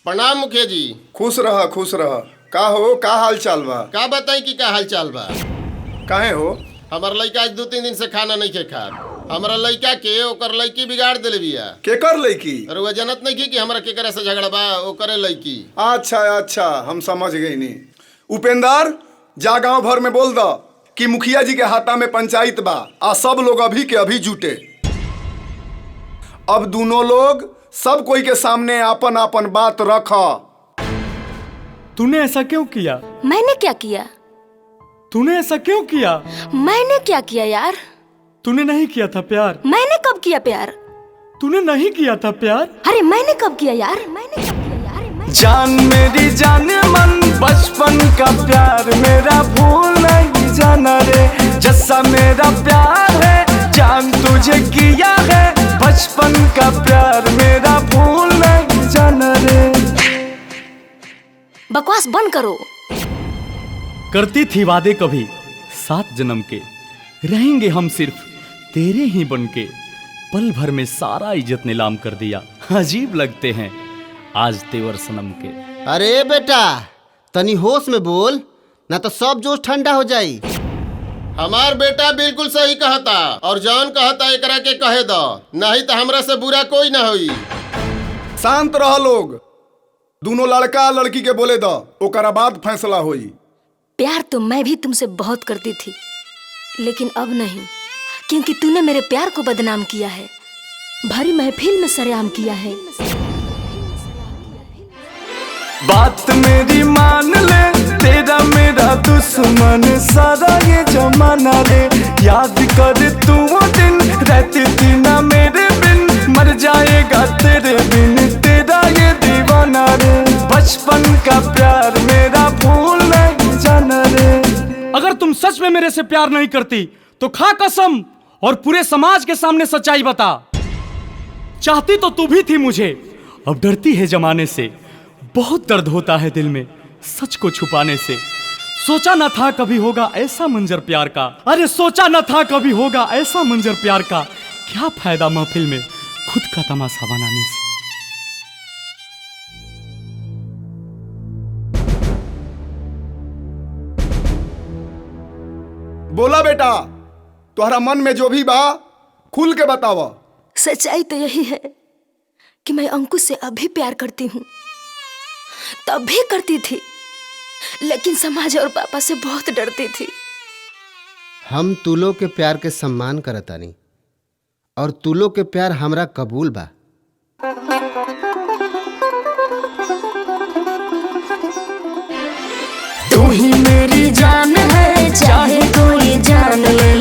प्रणाम मुखिया जी। खुश रह खुश रह। का हो, का हाल चाल बा? का बताई कि का हाल चाल बा? काहे हो? हमार लड़का आज 2-3 दिन से खाना नहीं खे खा। हमारा लड़का के ओकर लड़की बिगाड़ देले बिया। केकर लड़की? अरे वह जनत नहीं की कि हमरा केकरा से झगड़ा बा, ओकरे लड़की। अच्छा अच्छा, हम समझ गई नी। उपेंद्र, जा गांव भर में बोल द कि मुखिया जी के हाथा में पंचायत बा आ सब लोग अभी के अभी जुटे। अब दोनों लोग सब कोई के सामने आपन आपन बात रख। तूने ऐसा क्यों किया? मैंने क्या किया? तूने ऐसा क्यों किया? मैंने क्या किया यार? तूने नहीं किया था प्यार। मैंने कब किया प्यार? तूने नहीं किया था प्यार। अरे मैंने कब किया यार? मैंने कब किया यार? जान मेरी जान मन बचपन का प्यार मेरा भूल नहीं जाना रे। जैसा मेरा प्यार है जान तुझे किया है, बचपन का प्यार मेरा भूल नहीं जाना रे। बकवास बंद करो। करती थी वादे कभी 7 जन्म के, रहेंगे हम सिर्फ तेरे ही बनके। पल भर में सारा इज्जत नीलाम कर दिया, अजीब लगते हैं आज तेवर सनम के। अरे बेटा तनी होश में बोल, ना तो सब जोश ठंडा हो जाई। हमार बेटा बिल्कुल सही कहता और जौन कहता एकरा के कहे दो, नहीं तो हमरा से बुरा कोई ना होई। शांत रह लोग। दोनों लड़का लड़की के बोले द, ओकरा बाद फैसला होई। प्यार तो मैं भी तुमसे बहुत करती थी, लेकिन अब नहीं, क्योंकि तूने मेरे प्यार को बदनाम किया है, भरी महफिल में सरेआम किया है। बात मेरी मान ले, तेरा मेरा दुश्मन सारा ये जमाना रे। याद कर तू वो दिन रहती थी ना मेरे बिन, मर जाएगा तेरे बिन तेरा ये दीवाना रे। बचपन का प्यार मेरा भूल नहीं जाना रे। अगर तुम सच में मेरे से प्यार नहीं करती तो खा कसम और पूरे समाज के सामने सच्चाई बता। चाहती तो तू भी थी मुझे, अब डरती है जमाने से। बहुत दर्द होता है दिल में सच को छुपाने से। सोचा न था कभी होगा ऐसा मंजर प्यार का। अरे सोचा न था कभी होगा ऐसा मंजर प्यार का। क्या फायदा महफिल में खुद का तमाशा बनाने से। बोला बेटा, तुम्हारा मन में जो भी बा खुल के बतावा। सच्चाई तो यही है कि मैं अंकुश से अभी प्यार करती हूँ, तब भी करती थी, लेकिन समाज और पापा से बहुत डरती थी। हम तू लोग के प्यार के सम्मान करतानी और तू लोग के प्यार हमरा कबूल बा। तू ही मेरी जान है, चाहे कोई जान ले।